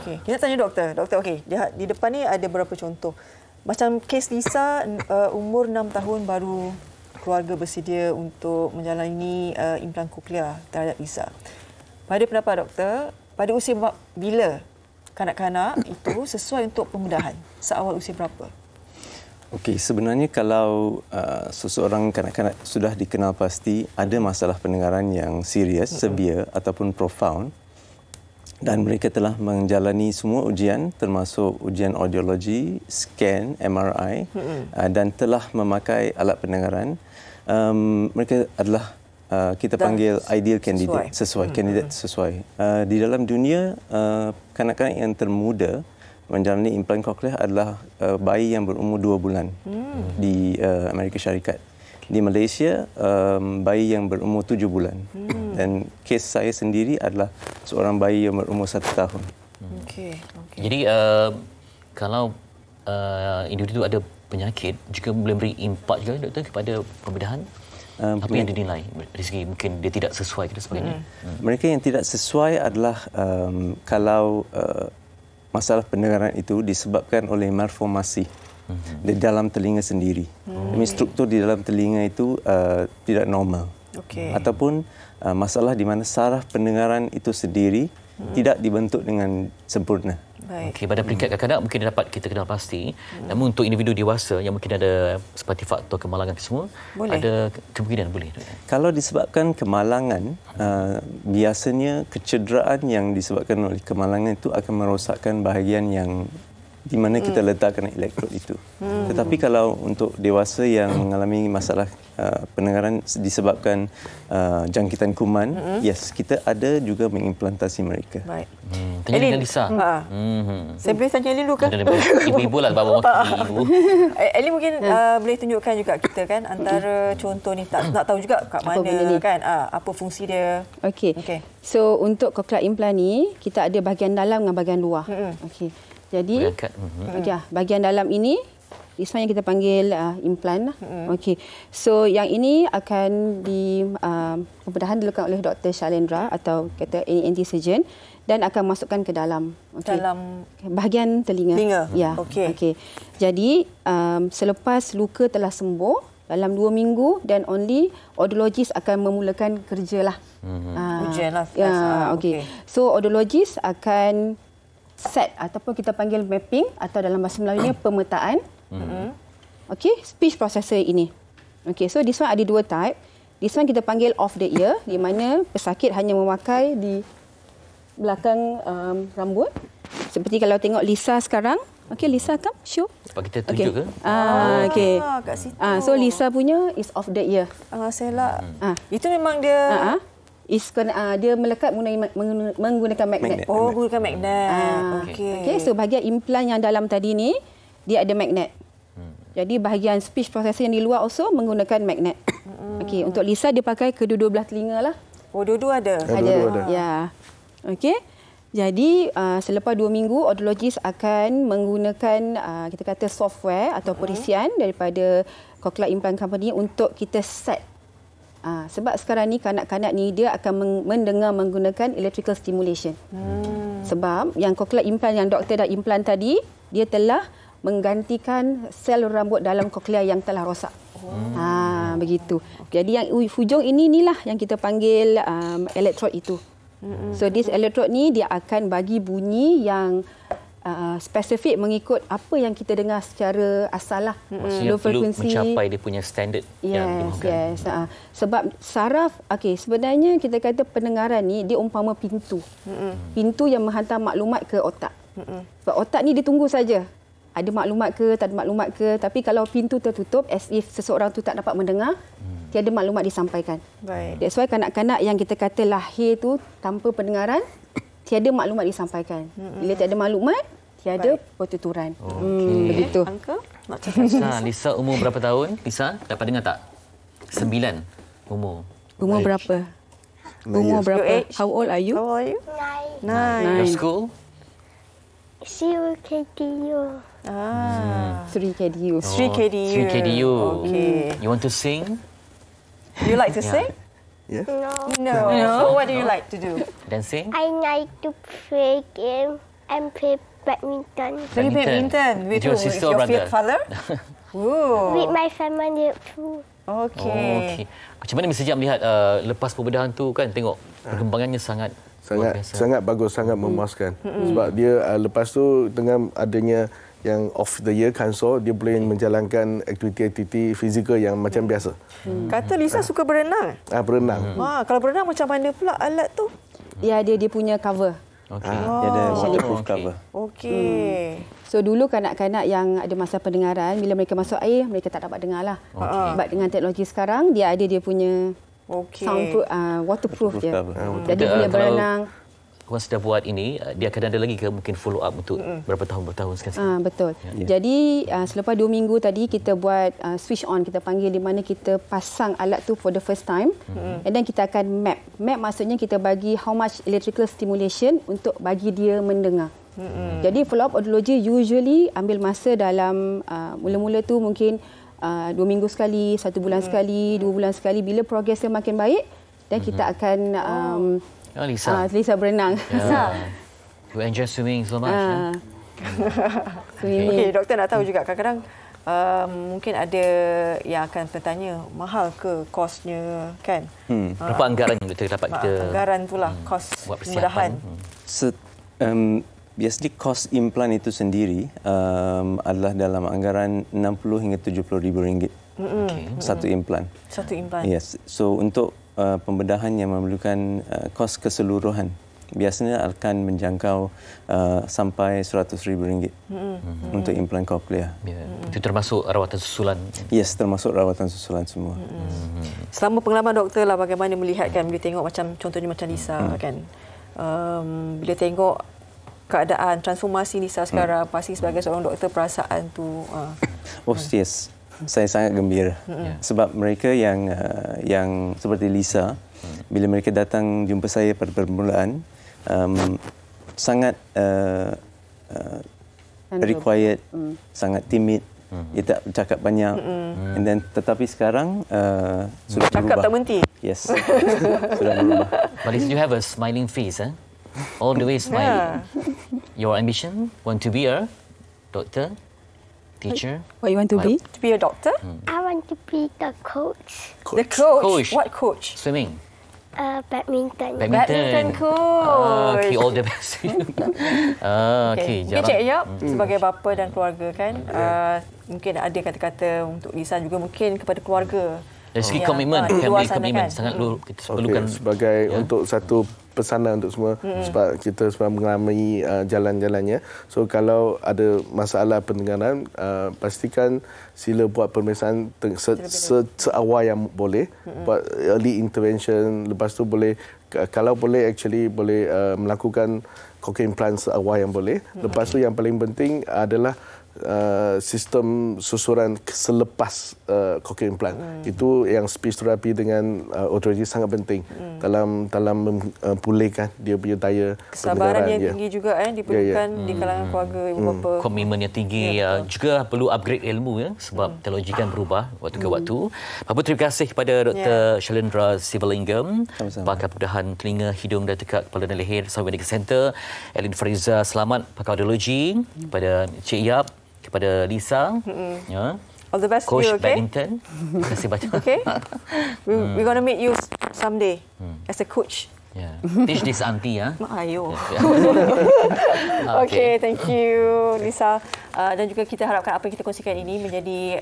Okey. Kita tanya doktor. Doktor, okey, di depan ni ada beberapa contoh. Macam kes Lisa, umur 6 tahun baru keluarga bersedia untuk menjalani implan koklear terhadap Lisa. Pada pendapat doktor, pada usia bila kanak-kanak itu sesuai untuk pembedahan? Seawal usia berapa? Okey, sebenarnya kalau seseorang kanak-kanak sudah dikenal pasti ada masalah pendengaran yang serius, severe ataupun profound dan mereka telah menjalani semua ujian termasuk ujian audiologi, scan, MRI dan telah memakai alat pendengaran, mereka adalah kita panggil ideal candidate, kandidat sesuai. Di dalam dunia, kanak-kanak yang termuda menjalani implan koklear adalah bayi yang berumur 2 bulan di Amerika Syarikat. Di Malaysia, bayi yang berumur 7 bulan. Dan kes saya sendiri adalah seorang bayi yang berumur 1 tahun. Jadi, kalau individu ada penyakit, juga boleh beri impak juga doktor kepada pembedahan? Apa yang dinilai dari segi mungkin dia tidak sesuai dan sebagainya? Mereka yang tidak sesuai adalah kalau masalah pendengaran itu disebabkan oleh malformasi di dalam telinga sendiri. Struktur di dalam telinga itu tidak normal. Ataupun masalah di mana saraf pendengaran itu sendiri tidak dibentuk dengan sempurna. Okey, pada peringkat kanak-kanak mungkin dapat kita kenal pasti. Namun untuk individu dewasa yang mungkin ada seperti faktor kemalangan semua, ada kemungkinan boleh. Kalau disebabkan kemalangan, biasanya kecederaan yang disebabkan oleh kemalangan itu akan merosakkan bahagian yang di mana kita letakkan elektrod itu. Tetapi kalau untuk dewasa yang mengalami masalah pendengaran disebabkan jangkitan kuman, yes, kita ada juga mengimplantasi mereka. Baik. Tanya dengan Lisa. Saya boleh tanya Elin dulu ke? Ibu-ibu lah, bawa wakil ibu. Elin mungkin boleh tunjukkan juga kita kan antara contoh ni, nak tahu juga kat mana kan, apa fungsi dia. Okey. So untuk cochlear implant ni, kita ada bahagian dalam dengan bahagian luar. Okey. Jadi bahagian dalam ini yang kita panggil implant. Okey. So yang ini akan pembedahan dilakukan oleh Dr. Shalendra atau kata ENT surgeon dan akan masukkan ke dalam dalam bahagian telinga. Ya. Okey. Jadi selepas luka telah sembuh dalam 2 minggu dan only audiologist akan memulakan kerjalah. Ujian lah. Okey. So audiologist akan set ataupun kita panggil mapping atau dalam bahasa Melayunya pemetaan. Okey, speech processor ini. Okey, so this one ada 2 type. This one kita panggil off the ear, di mana pesakit hanya memakai di belakang rambut. Seperti kalau tengok Lisa sekarang. Okey, Lisa come show. Sebab kita tunjuk ke? Okey. Kat situ. So Lisa punya is off the ear. Saya itu memang dia dia melekat menggunakan magnet. Menggunakan magnet. Okey, so bahagian implan yang dalam tadi ni dia ada magnet. Jadi bahagian speech processor yang di luar also menggunakan magnet. Okey, untuk Lisa dia pakai kedua-dua belah telinga lah. Dua-dua ada. Ada. Ya. Okey. Jadi selepas 2 minggu audiologist akan menggunakan kita kata software atau perisian daripada Cochlear Implant Company untuk kita set. Sebab sekarang ni kanak-kanak ni dia akan mendengar menggunakan electrical stimulation. Sebab yang cochlear implant yang doktor dah implant tadi, dia telah menggantikan sel rambut dalam cochlear yang telah rosak. Begitu. Jadi yang hujung inilah yang kita panggil elektrod itu. So this electrode ni dia akan bagi bunyi yang spesifik mengikut apa yang kita dengar secara asal lah. Maksudnya perlu mencapai dia punya standard yang dimahukan. Sebab saraf, sebenarnya kita kata pendengaran ni dia umpama pintu. Pintu yang menghantar maklumat ke otak. Sebab otak ni dia tunggu saja. Ada maklumat ke, tak ada maklumat ke. Tapi kalau pintu tertutup, as if seseorang tu tak dapat mendengar, tiada maklumat disampaikan. Baik. That's why kanak-kanak yang kita kata lahir tu tanpa pendengaran, tiada maklumat disampaikan. Bila tiada maklumat, tiada pertuturan. Begitu. Angka? Lisa umur berapa tahun? Lisa, dapat dengar tak? 9 umur. Umur berapa? Umur berapa? How old are you? How old are you? 9. Your school? 3 KDU. 3 KDU. 3 KDU. 3 KDU. Okay. You want to sing? You like to sing? Yeah. No. So what do you like to do? Dancing? I like to play game and play badminton. Play badminton with your who? sister With or your brother? father? With my family too. Okay. Macam mana Mr. Jam melihat lepas pembedahan tu kan, tengok perkembangannya sangat bagus, sangat memuaskan. Sebab dia lepas tu dengan adanya yang off the year cancer, dia boleh menjalankan aktiviti-aktiviti fizikal yang macam biasa. Kata Lisa suka berenang. Berenang. Kalau berenang macam mana pula alat tu? Ya, dia punya cover. Dia ada waterproof cover. Okey. So dulu kanak-kanak yang ada masalah pendengaran, bila mereka masuk air, mereka tak dapat dengar lah. Sebab dengan teknologi sekarang, dia ada dia punya soundproof, waterproof dia. Jadi bila berenang, orang sudah buat ini, dia akan ada lagi ke mungkin follow up untuk berapa tahun sekali? Betul. Jadi selepas 2 minggu tadi kita buat switch on, kita panggil, di mana kita pasang alat tu for the first time. And then kita akan map. Map maksudnya kita bagi how much electrical stimulation untuk bagi dia mendengar. Jadi follow up audiology usually ambil masa dalam mula-mula tu mungkin 2 minggu sekali, 1 bulan sekali, 2 bulan sekali. Bila progress dia makin baik, dan kita akan Lisa berenang. You enjoy swimming so much. Okey, doktor nak tahu juga kadang-kadang mungkin ada yang akan bertanya, mahal ke kosnya kan? Berapa anggaran yang kita dapat kita? Anggaran itulah kos pembedahan. Biasanya kos implan itu sendiri adalah dalam anggaran 60 hingga 70 ribu ringgit. Satu implan. Satu implan. Yes. So untuk pembedahan yang memerlukan kos keseluruhan biasanya akan menjangkau sampai 100 ribu ringgit untuk implan koklear. Itu termasuk rawatan susulan? Yes, termasuk rawatan susulan semua. Selama pengalaman doktor lah, bagaimana melihatkan bila tengok macam contohnya macam Lisa kan, bila tengok keadaan transformasi Lisa sekarang, pasti sebagai seorang doktor perasaan tu. Yes. Saya sangat gembira sebab mereka yang seperti Lisa, bila mereka datang jumpa saya pada permulaan, sangat very quiet, sangat timid, dia tak bercakap banyak, and then tetapi sekarang sudah berubah. Cakap tak berhenti. Yes, sudah berubah. But you have a smiling face, all the way smiling. Your ambition, want to be a doctor? Teacher? What you want to be? To be a doctor? I want to be the coach. The coach? What coach? Swimming? Badminton. Badminton coach. Okay, all the best. Okay, Cik Yap, sebagai bapa dan keluarga kan, mungkin ada kata-kata untuk Lisa juga mungkin kepada keluarga. Dari segi komitmen, family commitment sangat kita perlukan. Sebagai untuk satu pesanan untuk semua, sebab kita semua mengalami jalan-jalannya. So kalau ada masalah pendengaran, pastikan sila buat pemeriksaan seawal yang boleh, buat early intervention. Lepas tu boleh, kalau boleh actually boleh melakukan cochlear implant seawal yang boleh. Lepas tu yang paling penting adalah sistem susuran selepas cochlear implant. Itu yang speech therapy dengan audiology sangat penting dalam memulihkan dia punya daya kesabaran yang tinggi juga diperlukan di kalangan keluarga ibu bapa. Komitmen yang tinggi, juga perlu upgrade ilmu sebab teknologi kan berubah waktu ke waktu. Apa terima kasih kepada Dr. Shalendra Sivalingam, pakar pembedahan telinga, hidung dan tekak kepala dan leher Sarawak Medical Center, Elin Fariza Selamat, pakar audiologi, kepada Cik Yap, kepada Lisa, all the best coach to you, okay? badminton. Terima kasih banyak. Okay, we're going to meet you someday as a coach. Ya. Teach this auntie ya. Ayo. Okey, thank you Lisa. Dan juga kita harapkan apa yang kita kongsikan ini menjadi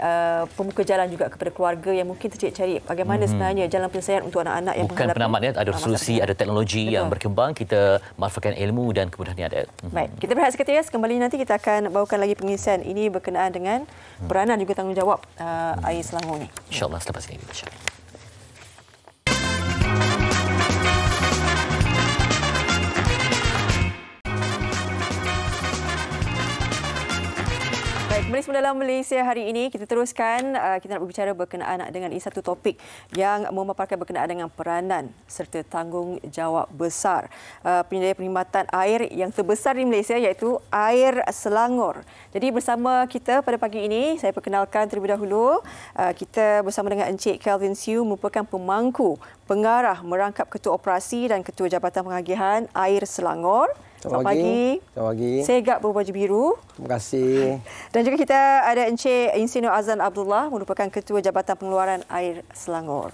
pembuka jalan juga kepada keluarga yang mungkin tercari bagaimana sebenarnya jalan penyelesaian untuk anak-anak yang bukan penamat ya, ada solusi, ada teknologi yang berkembang, kita manfaatkan ilmu dan kemudahan yang ada. Baik, kita berehat seketika, kembali nanti kita akan bawakan lagi pengisian ini berkenaan dengan peranan juga tanggungjawab air Selangor ni. InsyaAllah selepas ini insya-Allah. Kembali semula dalam Malaysia hari ini, kita teruskan. Kita nak berbicara berkenaan dengan satu topik yang memaparkan berkenaan dengan peranan serta tanggungjawab besar penyedia perkhidmatan air yang terbesar di Malaysia, iaitu Air Selangor. Jadi bersama kita pada pagi ini, saya perkenalkan terlebih dahulu, kita bersama dengan Encik Kelvin Siu, merupakan pemangku pengarah merangkap Ketua Operasi dan Ketua Jabatan Pengagihan Air Selangor. Selamat pagi. Selamat pagi. Segak berbaju biru. Terima kasih. Dan juga kita ada Encik Insinyur Azan Abdullah, merupakan Ketua Jabatan Pengeluaran Air Selangor.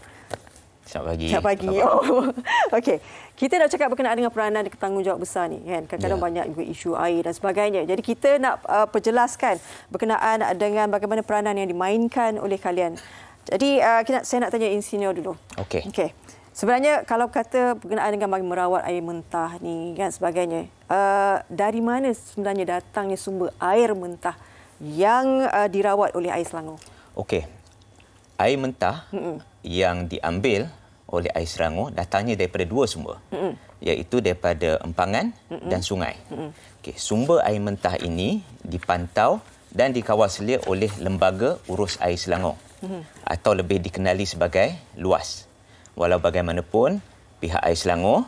Selamat pagi. Selamat pagi. Oh. Okey. Kita nak cakap berkenaan dengan peranan dan tanggungjawab besar ni kan. Kadang-kadang banyak juga isu air dan sebagainya. Jadi kita nak perjelaskan berkenaan dengan bagaimana peranan yang dimainkan oleh kalian. Jadi saya nak tanya Insinyur dulu. Okey. Okey. Sebenarnya kalau kata berkenaan dengan merawat air mentah ni kan sebagainya, dari mana sebenarnya datangnya sumber air mentah yang dirawat oleh Air Selangor? Okey. Air mentah yang diambil oleh Air Selangor datangnya daripada dua sumber. Iaitu daripada empangan dan sungai. Okey, sumber air mentah ini dipantau dan dikawal selia oleh Lembaga Urus Air Selangor atau lebih dikenali sebagai LUAS. Walau bagaimanapun, pihak Air Selangor,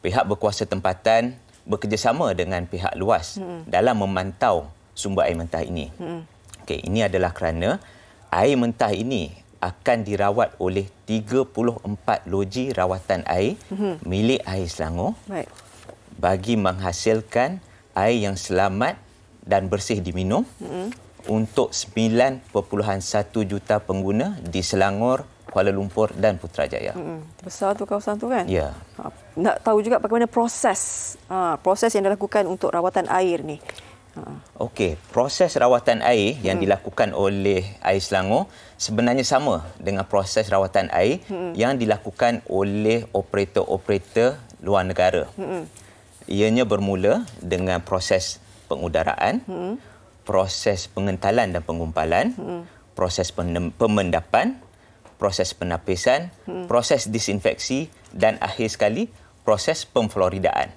pihak berkuasa tempatan bekerjasama dengan pihak LUAS dalam memantau sumber air mentah ini. Okey, ini adalah kerana air mentah ini akan dirawat oleh 34 loji rawatan air milik Air Selangor bagi menghasilkan air yang selamat dan bersih diminum untuk 9.1 juta pengguna di Selangor, Kuala Lumpur dan Putrajaya. Besar tu kawasan tu kan? Ya. Nak tahu juga bagaimana proses yang dilakukan untuk rawatan air ni. Okey, proses rawatan air yang dilakukan oleh Air Selangor sebenarnya sama dengan proses rawatan air yang dilakukan oleh operator-operator luar negara. Ianya bermula dengan proses pengudaraan, proses pengentalan dan penggumpalan, proses pemendapan, proses penapisan, proses disinfeksi dan akhir sekali proses pemfloridaan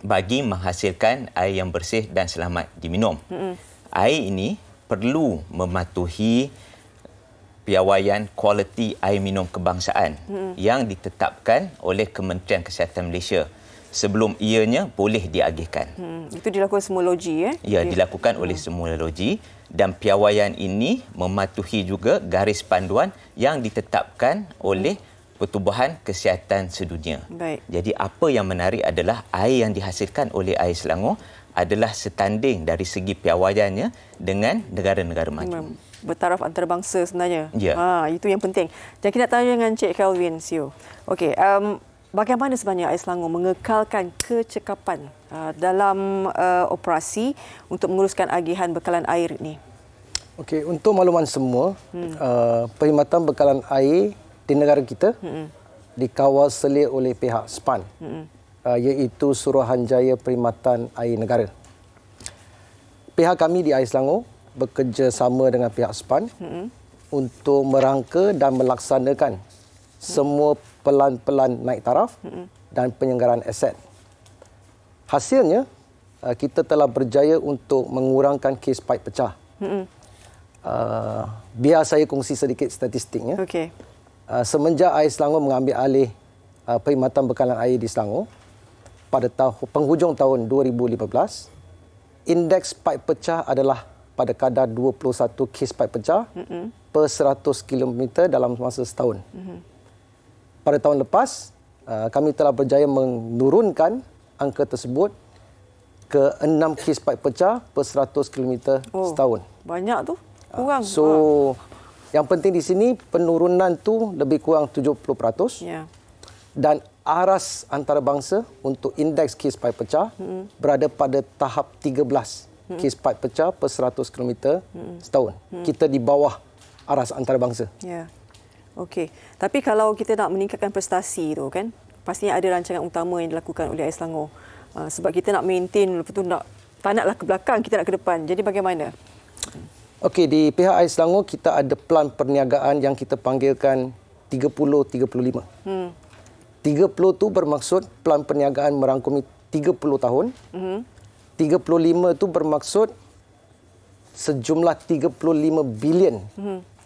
bagi menghasilkan air yang bersih dan selamat diminum. Air ini perlu mematuhi piawaian kualiti air minum kebangsaan yang ditetapkan oleh Kementerian Kesihatan Malaysia sebelum ianya boleh diagihkan. Itu dilakukan semua loji Ya, dilakukan oleh semua loji dan piawaian ini mematuhi juga garis panduan yang ditetapkan oleh Pertubuhan Kesihatan Sedunia. Baik. Jadi apa yang menarik adalah air yang dihasilkan oleh Air Selangor adalah setanding dari segi piawaiannya dengan negara-negara maju. Bertaraf antarabangsa sebenarnya. Ya. Itu yang penting. Dan kita tanya dengan Encik Kelvin Siu. Okey, bagaimana sebenarnya Air Selangor mengekalkan kecekapan dalam operasi untuk menguruskan agihan bekalan air ini? Okey, untuk makluman semua, perkhidmatan bekalan air di negara kita dikawal selia oleh pihak SPAN, iaitu Suruhanjaya Perkhidmatan Air Negara. Pihak kami di Air Selangor bekerjasama dengan pihak SPAN untuk merangka dan melaksanakan semua pelan-pelan naik taraf dan penyelenggaraan aset. Hasilnya, kita telah berjaya untuk mengurangkan kes paip pecah. Biar saya kongsi sedikit statistiknya. Okey. Semenjak Air Selangor mengambil alih perkhidmatan bekalan air di Selangor pada penghujung tahun 2015, indeks paip pecah adalah pada kadar 21 kes paip pecah per 100 km dalam masa setahun. Pada tahun lepas, kami telah berjaya menurunkan angka tersebut ke 6 kes paip pecah per 100 km setahun. Banyak tu. Kurang. Yang penting di sini penurunan tu lebih kurang 70%. Ya. Dan aras antarabangsa untuk indeks kes pipe pecah berada pada tahap 13 kes pipe pecah per 100 km setahun. Kita di bawah aras antarabangsa. Ya. Okey. Tapi kalau kita nak meningkatkan prestasi tu kan, pastinya ada rancangan utama yang dilakukan oleh AIS Selangor. Sebab kita nak maintain, lepas tu tak naklah ke belakang, kita nak ke depan. Jadi bagaimana? Okey, di pihak AIS Selangor kita ada plan perniagaan yang kita panggilkan 30-35. 30 tu bermaksud plan perniagaan merangkumi 30 tahun. 35 tu bermaksud sejumlah 35 bilion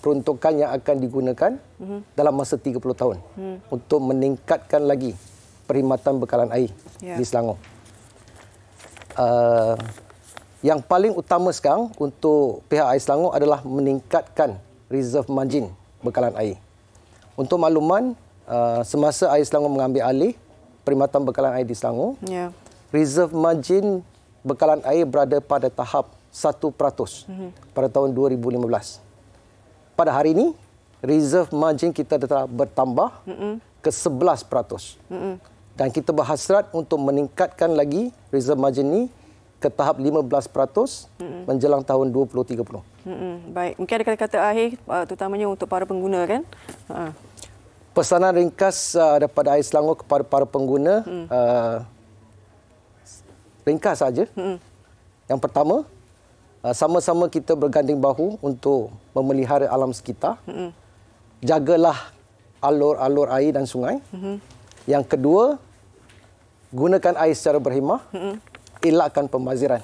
peruntukan yang akan digunakan dalam masa 30 tahun untuk meningkatkan lagi perkhidmatan bekalan air di Selangor. Yang paling utama sekarang untuk pihak AIS Selangor adalah meningkatkan reserve margin bekalan air. Untuk makluman, semasa AIS Selangor mengambil alih perkhidmatan bekalan air di Selangor, reserve margin bekalan air berada pada tahap 1% pada tahun 2015. Pada hari ini, reserve margin kita telah bertambah ke 11%. Dan kita berhasrat untuk meningkatkan lagi reserve margin ini ke tahap 15% menjelang tahun 2030. Baik, mungkin ada kata-kata akhir terutamanya untuk para pengguna kan? Pesanan ringkas daripada AIS Selangor kepada para pengguna ringkas saja. Yang pertama, sama-sama kita berganding bahu untuk memelihara alam sekitar. Jagalah alur-alur air dan sungai. Yang kedua, gunakan air secara berhemah. Elakkan pembaziran.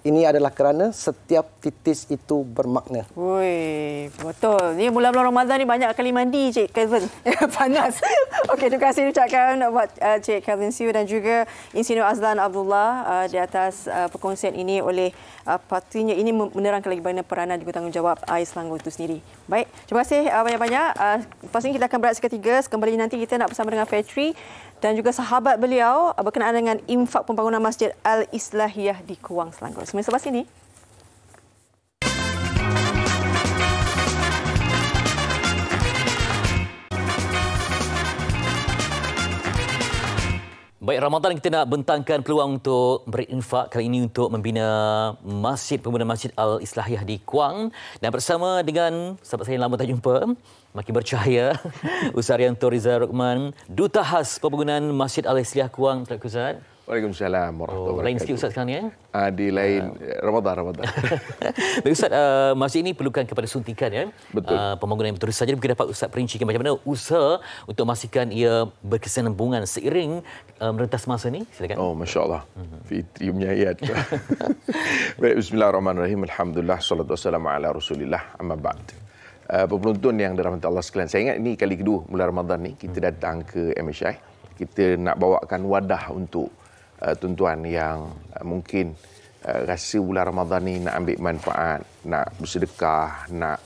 Ini adalah kerana setiap titis itu bermakna. Oi, betul. Ni bulan-bulan Ramadan ni banyak kali mandi, Cik Kelvin. Panas. Okey, terima kasih ucapkan buat Cik Kelvin Siu dan juga Insinyur Azlan Abdullah di atas perkongsian ini oleh pastinya ini menerangkan lagi bagaimana peranan juga tanggungjawab AIS Selangor itu sendiri. Baik, terima kasih banyak-banyak. Lepas ini kita akan bereaksi ketiga. Kembali nanti kita nak bersama dengan Fatri dan juga sahabat beliau berkenaan dengan infak pembangunan Masjid Al-Islahiyah di Kuang, Selangor. Semua sebelah sini. Baik, Ramadan kita nak bentangkan peluang untuk berinfak kali ini untuk membina pembangunan Masjid Al-Islahiyah di Kuang. Dan bersama dengan sahabat saya yang lama tak jumpa, makin bercahaya, Ustaz Rianto Rizal Rukman, Duta Khas Pembangunan Masjid Al-Islahiyah Kuang. Assalamualaikum Ustaz. Waalaikumsalam warahmatullahi wabarakatuh. Lain sikit Ustaz sekarang ni ya? Di lain Ramadan. Baik Ustaz, masjid ini perlukan kepada suntikan ya. Betul. Pembangunan yang betul saja. Mungkin dapat Ustaz perincikan macam mana usaha untuk memastikan ia berkesinambungan seiring merentas masa ni. Silakan. Oh, masya-Allah. Fitri punya ayat. Baik, bismillahirrahmanirrahim. Alhamdulillah, salatu wassalamu ala Rasulillah. Amma ba'd. Penonton yang dirahmati Allah sekalian, saya ingat ini kali kedua bulan Ramadan ni kita datang ke MHI. Kita nak bawakan wadah untuk tuan-tuan yang mungkin rasa bulan Ramadan ni nak ambil manfaat, nak bersedekah, nak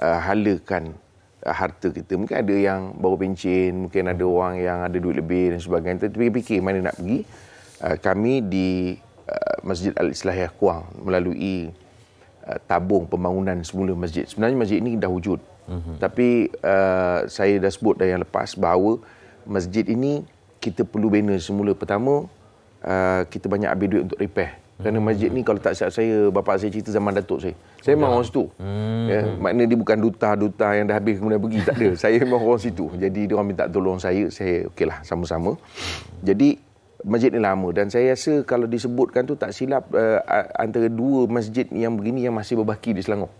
halakan harta kita. Mungkin ada yang baru pencen, mungkin ada orang yang ada duit lebih dan sebagainya. Kita fikir mana nak pergi. Kami di Masjid Al-Islahiyah Kuang melalui tabung pembangunan semula masjid. Sebenarnya masjid ini dah wujud. Tapi saya dah sebut dah yang lepas bahawa masjid ini kita perlu bina semula. Pertama, kita banyak habis duit untuk repair. Kerana masjid ni kalau tak silap saya, bapa saya cerita zaman datuk saya. Saya memang orang situ. Ya, maknanya dia bukan duta-duta yang dah habis kemudian pergi. Tak ada. Saya memang orang situ. Jadi dia orang minta tolong saya okeylah sama-sama. Jadi masjid ni lama dan saya rasa kalau disebutkan tu tak silap antara dua masjid yang begini yang masih berbaki di Selangor.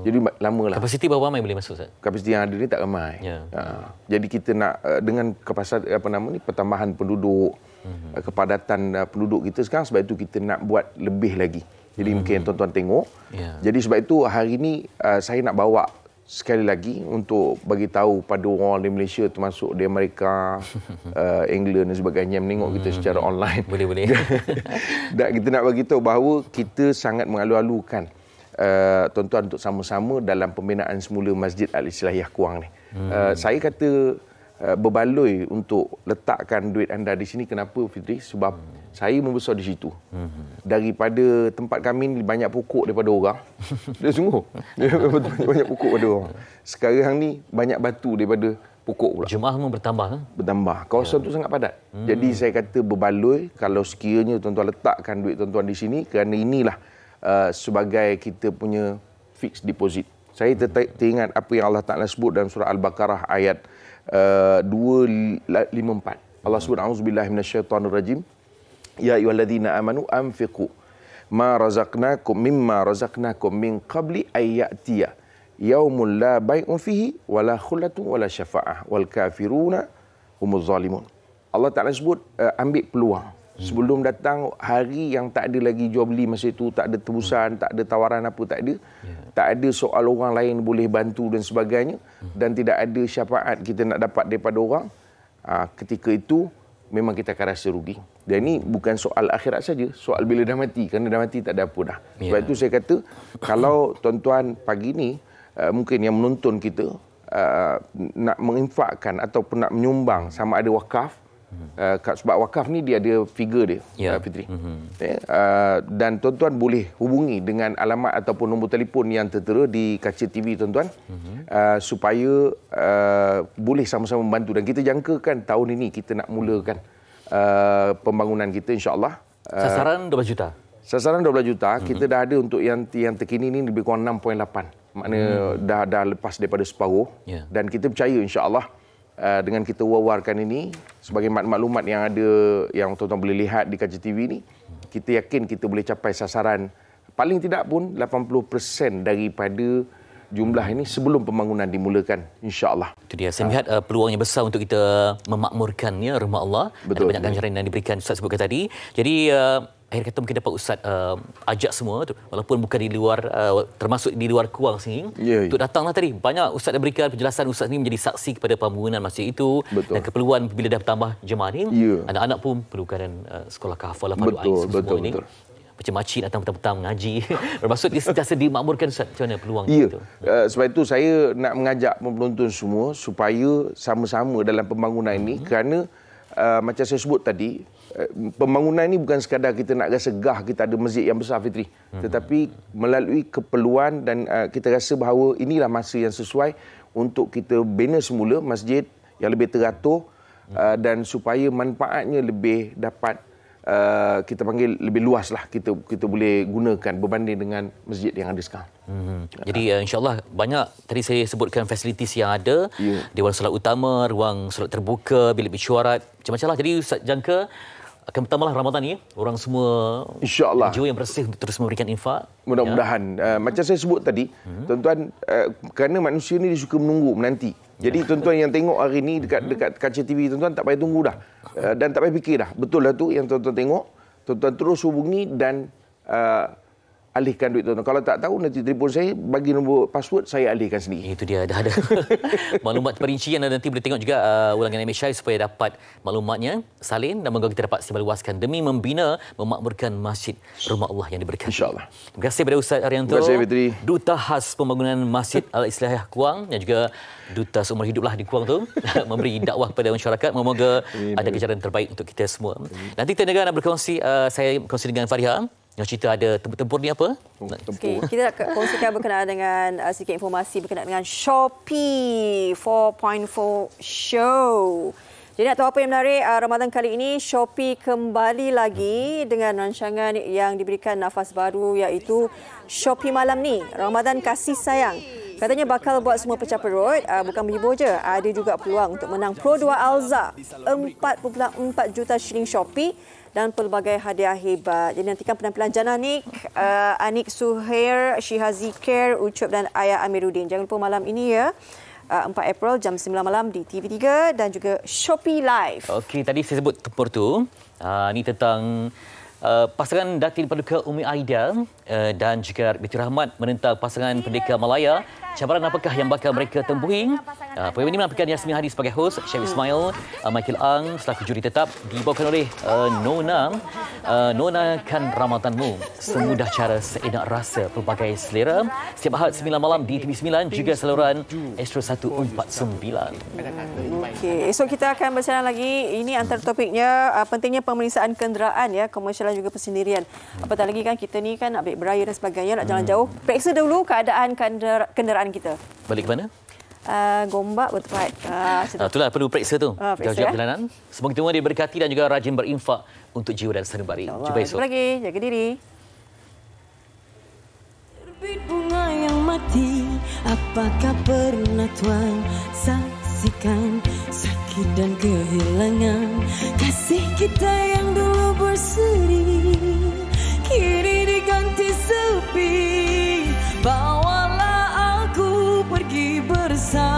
Jadi lama lah. Kapasiti berapa ramai boleh masuk Ustaz? Kapasiti yang ada ni tak ramai. Jadi kita nak dengan kapasiti pertambahan penduduk, kepadatan penduduk kita sekarang, sebab itu kita nak buat lebih lagi. Jadi mungkin tuan-tuan tengok. Jadi sebab itu hari ini saya nak bawa sekali lagi untuk bagi tahu pada orang di Malaysia, termasuk di Amerika, England dan sebagainya, menengok kita secara online. Boleh. Dan kita nak bagi tahu bahawa kita sangat mengalu-alukan tuan-tuan untuk sama-sama dalam pembinaan semula Masjid Al-Islahiyah Kuang ni. Saya kata berbaloi untuk letakkan duit anda di sini. Kenapa, Fitri? Sebab saya membesar di situ. Daripada tempat kami ni banyak pokok daripada orang. Dia sungguh. Banyak pokok daripada orang. Sekarang ni banyak batu daripada pokok pula. Jemaah semua bertambah. Bertambah. Kawasan tu sangat padat. Jadi saya kata berbaloi kalau sekiranya tuan-tuan letakkan duit tuan-tuan di sini, kerana inilah sebagai kita punya fixed deposit. Saya teringat apa yang Allah Ta'ala sebut dalam surah Al-Baqarah ayat 254. Allah sebut, A'udzubillahi minasyaitonirrajim. Ya ayyuhalladzina amanu anfiqu ma razaqnakum mimma razaqnakum min qabli ayyatiya yaumul la bai'un fihi wala khullatun wala syafa'ah wal kafiruna humuz zalimun. Allah Ta'ala sebut ambil peluang sebelum datang hari yang tak ada lagi jual beli masa itu, tak ada tebusan, tak ada tawaran apa, tak ada. Tak ada soal orang lain boleh bantu dan sebagainya, dan tidak ada syafaat kita nak dapat daripada orang. Ketika itu memang kita akan rasa rugi. Dan ini bukan soal akhirat saja, soal bila dah mati, kerana dah mati tak ada apa dah. Sebab itu saya kata kalau tuan-tuan pagi ni mungkin yang menonton kita nak menginfakkan ataupun nak menyumbang, sama ada wakaf, sebab wakaf ni dia ada figure dia, Fitri. Dan tuan-tuan boleh hubungi dengan alamat ataupun nombor telefon yang tertera di kaca TV tuan-tuan, supaya boleh sama-sama membantu. Dan kita jangkakan tahun ini kita nak mulakan pembangunan kita, insya-Allah. Sasaran 12 juta. Sasaran 12 juta. Kita dah ada untuk yang terkini ni lebih kurang 6.8. Maknanya dah lepas daripada separuh. Dan kita percaya, insya-Allah, dengan kita wawarkan ini sebagai maklumat yang ada, yang tuan-tuan boleh lihat di kaca TV ini, kita yakin kita boleh capai sasaran paling tidak pun 80% daripada jumlah ini sebelum pembangunan dimulakan, insya-Allah. Itu dia. Saya melihat peluangnya besar untuk kita memakmurkannya rumah Allah. Betul. Ada banyak ganjaran yang diberikan Ustaz sebutkan tadi. Jadi akhir kata mungkin dapat Ustaz ajak semua, walaupun bukan di luar, termasuk di luar Kuang sini, untuk datanglah tadi. Banyak Ustaz dah berikan penjelasan. Ustaz ni menjadi saksi kepada pembangunan masjid itu. Betul. Dan keperluan bila dah bertambah jemaah ni, anak-anak pun perlukan sekolah kafalah, fardu ain semua ini. Macam makcik datang petang-petang mengaji. Bermaksud dia sentiasa dimakmurkan, Ustaz. Macam mana peluang itu? Sebab itu saya nak mengajak penonton semua supaya sama-sama dalam pembangunan ini, kerana macam saya sebut tadi, pembangunan ini bukan sekadar kita nak rasa gah kita ada masjid yang besar, Fitri. Tetapi melalui keperluan, dan kita rasa bahawa inilah masa yang sesuai untuk kita bina semula masjid yang lebih teratur, dan supaya manfaatnya lebih dapat kita panggil lebih luas lah, kita boleh gunakan berbanding dengan masjid yang ada sekarang. Jadi insya-Allah banyak tadi saya sebutkan fasilitis yang ada, dewan solat utama, ruang solat terbuka, bilik mesyuarat, macam-macam lah. Jadi Ustaz jangka akan bertambahlah Ramadan ni, orang semua insya-Allah jiwa yang bersih untuk terus memberikan infak. Mudah-mudahan. Macam saya sebut tadi, tuan-tuan, kerana manusia ni dia suka menunggu, menanti. Jadi tuan-tuan yang tengok hari ni dekat kaca TV, tuan-tuan tak payah tunggu dah. Dan tak payah fikir dah. Betul lah tu yang tuan-tuan tengok. Tuan-tuan terus hubungi dan alihkan duit tuan-tuan. Kalau tak tahu, nanti telefon saya, bagi nombor password, saya alihkan sendiri. Itu dia, dah ada maklumat perincian, dan nanti boleh tengok juga ulangan MHI supaya dapat maklumatnya salin, dan moga kita dapat sebarluaskan demi membina, memakmurkan masjid rumah Allah yang diberkati. InsyaAllah. Terima kasih kepada Ustaz Arianto, terima kasih, Fitri, Duta Khas Pembangunan Masjid Al-Islahiyah Kuang, dan juga Duta Seumur Hiduplah di Kuang tu, memberi dakwah kepada masyarakat. Memoga ada kejaran terbaik untuk kita semua. Nanti kita nak berkongsi, saya berkongsi dengan Fariha. Yang cerita ada tempur ni apa? Okay, kita nak kongsikan berkenaan dengan sedikit informasi berkenaan dengan Shopee 4.4 Show. Jadi nak tahu apa yang menarik Ramadan kali ini, Shopee kembali lagi dengan rancangan yang diberikan nafas baru, iaitu Shopee Malam ni, Ramadan Kasih Sayang. Katanya bakal buat semua pecah perut, bukan menghibur je. Ada juga peluang untuk menang Pro 2 Alza, 4.4 juta shilling Shopee dan pelbagai hadiah hebat. Jadi nantikan penampilan Jana Nik, Anik Suhair, Syihazi Care, Ucup dan Ayah Amiruddin. Jangan lupa malam ini ya, 4 April jam 9 malam di TV3 dan juga Shopee Live. Okey, tadi saya sebut tempur tu. Ini tentang pasangan Datin Paduka Umi Aida dan juga Binti Rahmat menentang pasangan Pendekar Malaya. Cabaran apakah yang bakal mereka tempuhi? Program ini menampilkan Yasmin Hadi sebagai hos, Syed Ismail, Michael Ang selaku juri tetap, dibawakan oleh Nona. Nona kan Ramadanmu, semudah cara, seenak rasa, pelbagai selera. Setiap Ahad 9 malam di TV9, juga saluran Astro 149. Okey, esok kita akan bercakap lagi. Ini antara topiknya pentingnya pemeriksaan kenderaan ya, komersial dan juga persendirian. Apatah lagi kan kita ni kan nak balik beraya dan sebagainya, nak jalan jauh. Periksa dulu keadaan kenderaan kita. Balik ke mana? gombak bertepat. Itulah perlu periksa tu. Periksa, Jauh-jauh perjalanan. Semoga semua diberkati dan juga rajin berinfak untuk jiwa dan sanubari. Jumpa esok. Jumpa lagi. Jaga diri. Terbit bunga yang mati, apakah pernah Tuan saksikan sakit dan kehilangan kasih kita yang dulu berseri, kini diganti sepi. Bawalah aku pergi bersama